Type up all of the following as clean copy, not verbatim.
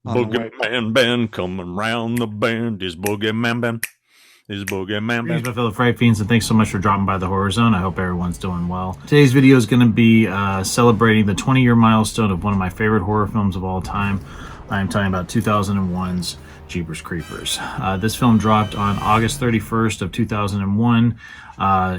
Boogeyman Ben coming round the bend. Is Boogeyman Ben? Is Boogeyman Ben? My fellow Fright Fiends, and thanks so much for dropping by the Horror Zone. I hope everyone's doing well. Today's video is going to be celebrating the 20-year milestone of one of my favorite horror films of all time. I'm talking about 2001's Jeepers Creepers. This film dropped on August 31st of 2001.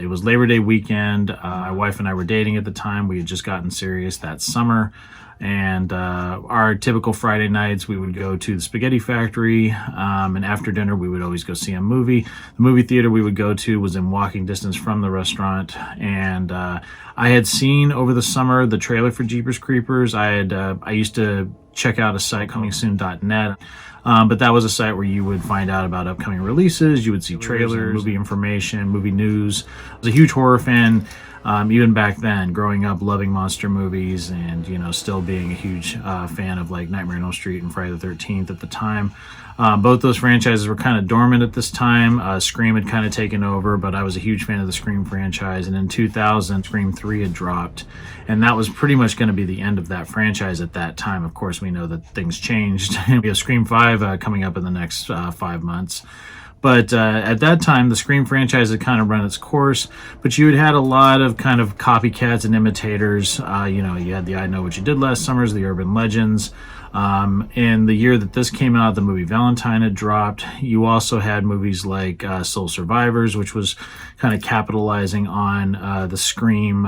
It was Labor Day weekend. My wife and I were dating at the time. We had just gotten serious that summer. And our typical Friday nights, we would go to the Spaghetti Factory, and after dinner, we would always go see a movie. The movie theater we would go to was in walking distance from the restaurant, and I had seen over the summer the trailer for Jeepers Creepers. I used to check out a site, comingsoon.net. But that was a site where you would find out about upcoming releases, you would see trailers, movie information, movie news. I was a huge horror fan, even back then, growing up loving monster movies and, you know, still being a huge fan of like Nightmare on Elm Street and Friday the 13th at the time. Both those franchises were kind of dormant at this time. Scream had kind of taken over, but I was a huge fan of the Scream franchise. And in 2000, Scream 3 had dropped. And that was pretty much going to be the end of that franchise at that time. Of course, we know that things changed. We have Scream 5 coming up in the next 5 months. But at that time, the Scream franchise had kind of run its course, but you had a lot of kind of copycats and imitators. You know, you had the I Know What You Did Last Summer's, the Urban Legends. In the year that this came out, the movie Valentine had dropped. You also had movies like Soul Survivors, which was kind of capitalizing on the Scream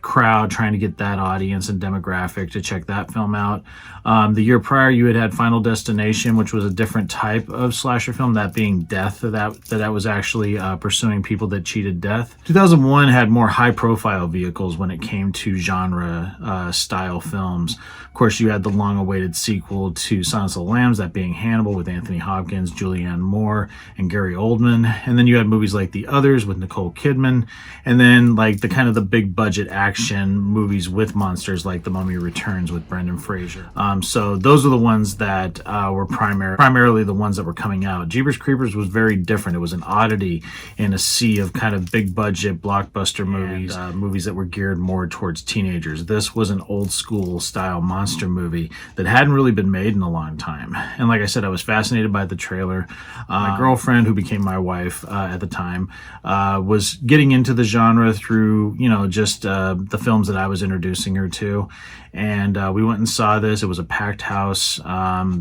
crowd, trying to get that audience and demographic to check that film out. The year prior, you had Final Destination, which was a different type of slasher film, that being death, that was actually pursuing people that cheated death. 2001 had more high-profile vehicles when it came to genre style films. Of course, you had the long-awaited sequel to Silence of the Lambs, that being Hannibal, with Anthony Hopkins, Julianne Moore, and Gary Oldman. And then you had movies like The Others with Nicole Kidman, and then like the kind of the big budget action movies with monsters like The Mummy Returns with Brendan Fraser. So those are the ones that were primarily the ones that were coming out. Jeepers Creepers was very different. It was an oddity in a sea of kind of big budget blockbuster movies, movies that were geared more towards teenagers. This was an old school style monster movie that hadn't really been made in a long time. And like I said, I was fascinated by the trailer. My girlfriend, who became my wife at the time, was getting into the genre through, you know, just the films that I was introducing her to. And we went and saw this. It was a packed house.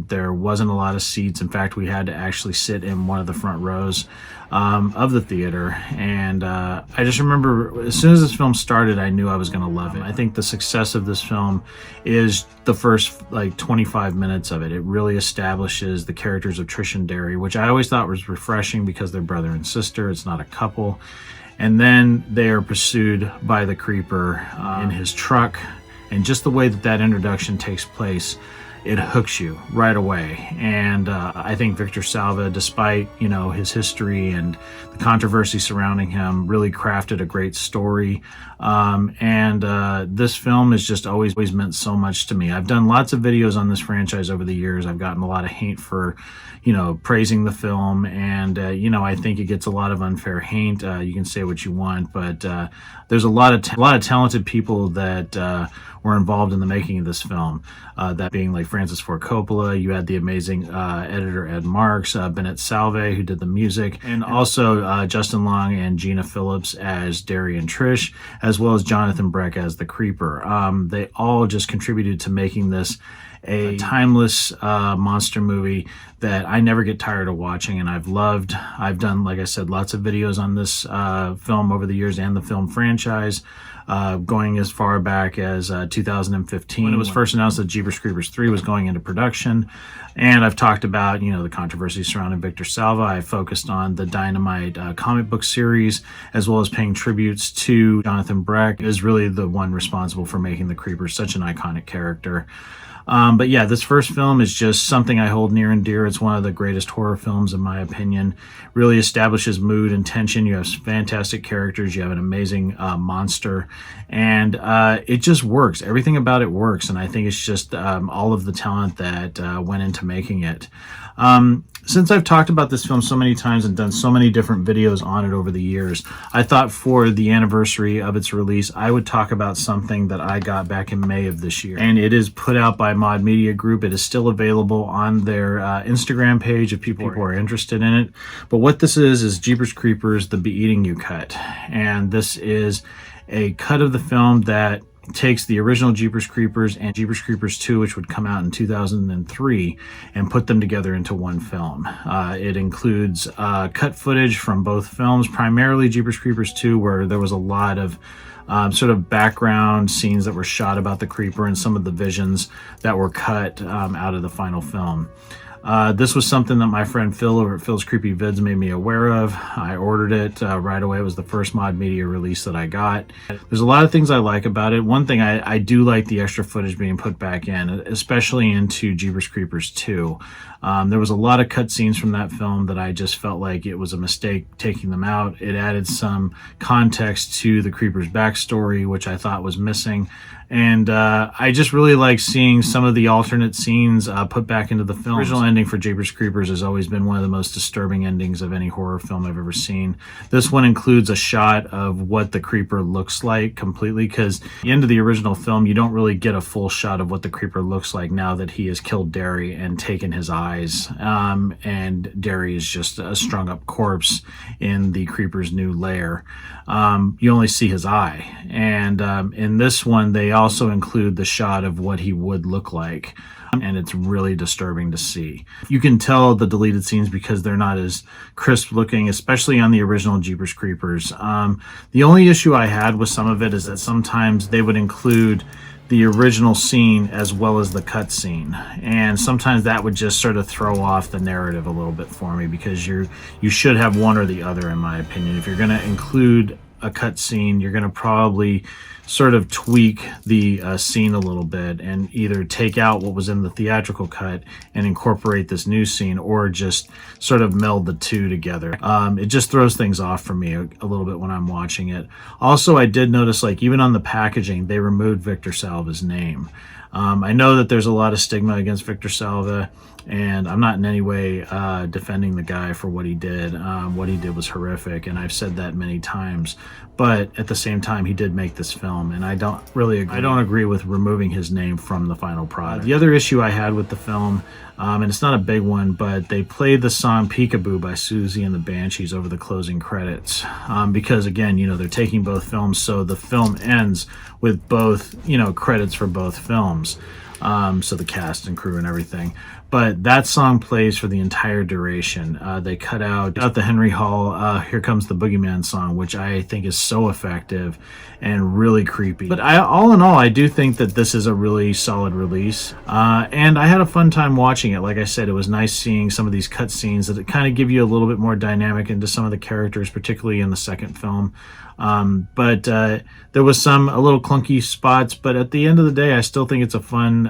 There wasn't a lot of seats. In fact, we had to actually sit in one of the front rows of the theater. And I just remember as soon as this film started, I knew I was going to love it. I think the success of this film is the first like 25 minutes of it. It really establishes the characters of Trish and Derry, which I always thought was refreshing because they're brother and sister. It's not a couple. And then they are pursued by the creeper in his truck. And just the way that that introduction takes place, it hooks you right away. And I think Victor Salva, despite, you know, his history and the controversy surrounding him, really crafted a great story. This film has just always meant so much to me. I've done lots of videos on this franchise over the years. I've gotten a lot of hate for, you know, praising the film, and you know, I think it gets a lot of unfair hate. You can say what you want, but there's a lot of talented people that were involved in the making of this film. That being like Francis Ford Coppola. You had the amazing editor Ed Marks, BENNETT SALVAY, who did the music, and also Justin Long and Gina Phillips as Derry and Trish, as well as Jonathan Breck as the Creeper. They all just contributed to making this a timeless monster movie that I never get tired of watching, and I've loved. I've done, like I said, lots of videos on this film over the years and the film franchise, going as far back as 2015 when it was first announced that Jeepers Creepers 3 was going into production. And I've talked about, you know, the controversy surrounding Victor Salva. I focused on the Dynamite comic book series, as well as paying tributes to Jonathan Breck, is really the one responsible for making the Creeper such an iconic character. But yeah, this first film is just something I hold near and dear. It's one of the greatest horror films, in my opinion. Really establishes mood and tension. You have fantastic characters. You have an amazing monster. And it just works. Everything about it works. And I think it's just all of the talent that went into making it. Since I've talked about this film so many times and done so many different videos on it over the years, I thought for the anniversary of its release, I would talk about something that I got back in May of this year. And it is put out by Mod Media Group. It is still available on their Instagram page if people are interested in it. But what this is Jeepers Creepers, the BEATNGU cut. And this is a cut of the film that takes the original Jeepers Creepers and Jeepers Creepers 2, which would come out in 2003, and put them together into one film. It includes cut footage from both films, primarily Jeepers Creepers 2, where there was a lot of sort of background scenes that were shot about the creeper and some of the visions that were cut out of the final film. This was something that my friend Phil over at Phil's Creepy Vids made me aware of. I ordered it right away. It was the first Mod Media release that I got. There's a lot of things I like about it. One thing I do like the extra footage being put back in, especially into Jeepers Creepers 2. There was a lot of cut scenes from that film that I just felt like it was a mistake taking them out. It added some context to the Creeper's backstory, which I thought was missing. And I just really like seeing some of the alternate scenes put back into the film. The original ending for Jeepers Creepers has always been one of the most disturbing endings of any horror film I've ever seen. This one includes a shot of what the creeper looks like completely, because at the end of the original film, you don't really get a full shot of what the creeper looks like now that he has killed Derry and taken his eyes. And Derry is just a strung up corpse in the creeper's new lair. You only see his eye. And in this one, they also include the shot of what he would look like, and it's really disturbing to see. You can tell the deleted scenes because they're not as crisp looking, especially on the original Jeepers Creepers. The only issue I had with some of it is that sometimes they would include the original scene as well as the cut scene, and sometimes that would just sort of throw off the narrative a little bit for me, because you should have one or the other, in my opinion. If you're going to include a cut scene, you're going to probably sort of tweak the scene a little bit and either take out what was in the theatrical cut and incorporate this new scene, or just sort of meld the two together. It just throws things off for me a little bit when I'm watching it. Also, I did notice, like, even on the packaging, they removed Victor Salva's name. I know that there's a lot of stigma against Victor Salva, and I'm not in any way defending the guy for what he did. What he did was horrific, and I've said that many times. But at the same time, he did make this film, and I don't really agree. I don't agree with removing his name from the final product. The other issue I had with the film, and it's not a big one, but they played the song Peekaboo by Susie and the Banshees over the closing credits. Because again, they're taking both films, so the film ends with both, credits for both films. So the cast and crew and everything. But that song plays for the entire duration. They cut out the Henry Hall Here Comes the Boogeyman song, which I think is so effective and really creepy. But all in all, I do think that this is a really solid release. And I had a fun time watching it. Like I said, it was nice seeing some of these cut scenes that kind of give you a little bit more dynamic into some of the characters, particularly in the second film. But there was a little clunky spots, but at the end of the day, I still think it's a fun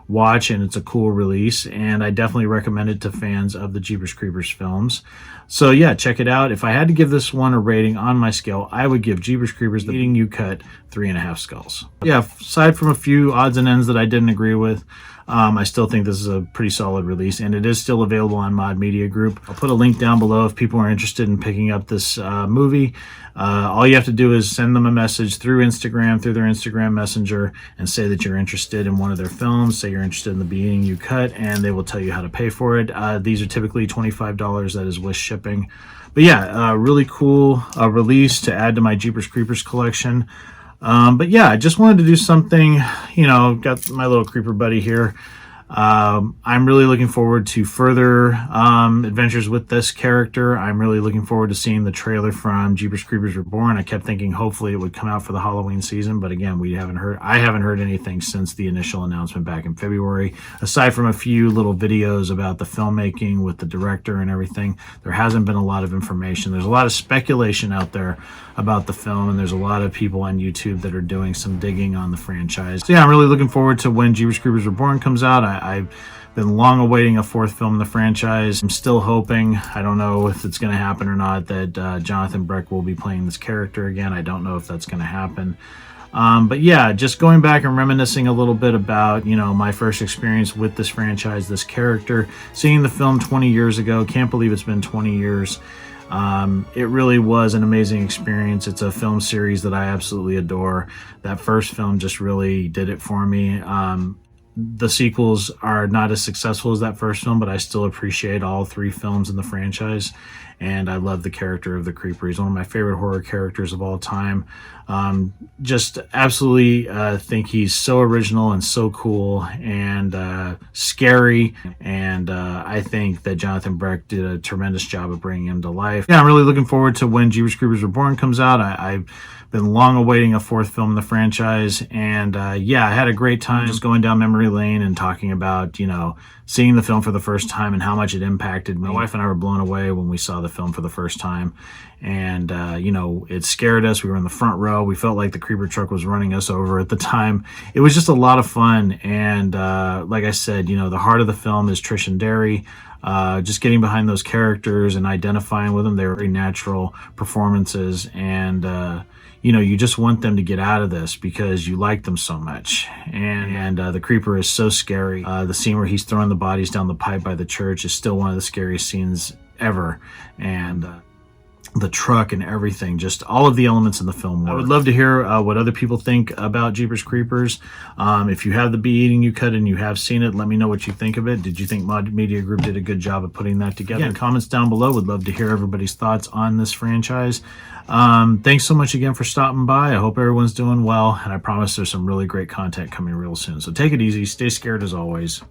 watch, and it's a cool release, and I definitely recommend it to fans of the Jeepers Creepers films. So yeah, check it out. If I had to give this one a rating on my scale, I would give Jeepers Creepers, the BEATNGU cut, 3.5 skulls. Yeah, aside from a few odds and ends that I didn't agree with, I still think this is a pretty solid release, and it is still available on Mod Media Group. I'll put a link down below if people are interested in picking up this movie. All you have to do is send them a message through Instagram, through their Instagram Messenger, and say that you're interested in one of their films, say you're interested in the BEATNGU cut, and they will tell you how to pay for it. These are typically $25, that is with shipping. But yeah, really cool release to add to my Jeepers Creepers collection. But yeah, I just wanted to do something, got my little creeper buddy here. I'm really looking forward to further adventures with this character. I'm really looking forward to seeing the trailer from Jeepers Creepers Reborn. I kept thinking hopefully it would come out for the Halloween season, but again, I haven't heard anything since the initial announcement back in February. Aside from a few little videos about the filmmaking with the director and everything, there hasn't been a lot of information. There's a lot of speculation out there about the film, and there's a lot of people on YouTube that are doing some digging on the franchise. So yeah, I'm really looking forward to when Jeepers Creepers Reborn comes out. I've been long awaiting a fourth film in the franchise. I'm still hoping, I don't know if it's going to happen or not, that Jonathan Breck will be playing this character again. I don't know if that's going to happen. But yeah, just going back and reminiscing a little bit about, you know, my first experience with this franchise, this character, seeing the film 20 years ago. Can't believe it's been 20 years. It really was an amazing experience. It's a film series that I absolutely adore. That first film just really did it for me. The sequels are not as successful as that first film, but I still appreciate all 3 films in the franchise. And I love the character of the Creeper. He's one of my favorite horror characters of all time. Just absolutely think he's so original and so cool and scary. And I think that Jonathan Breck did a tremendous job of bringing him to life. Yeah, I'm really looking forward to when Jeepers Creepers Reborn comes out. I've been long awaiting a 4th film in the franchise. And yeah, I had a great time just going down memory lane and talking about, you know, seeing the film for the first time and how much it impacted me. My wife and I were blown away when we saw the film for the first time. And, you know, it scared us. We were in the front row. We felt like the creeper truck was running us over at the time. It was just a lot of fun. And like I said, you know, the heart of the film is Trish and Derry. Just getting behind those characters and identifying with them. They were very natural performances. And, you know, you just want them to get out of this because you like them so much. And the creeper is so scary. The scene where he's throwing the bodies down the pipe by the church is still one of the scariest scenes ever. And the truck and everything, just all of the elements in the film work. I would love to hear what other people think about Jeepers Creepers. If you have the BEATNGU cut and you have seen it, let me know what you think of it. Did you think Mod Media Group did a good job of putting that together? Yeah, comments down below. Would love to hear everybody's thoughts on this franchise. Thanks so much again for stopping by. I hope everyone's doing well, and I promise there's some really great content coming real soon. So take it easy, stay scared as always.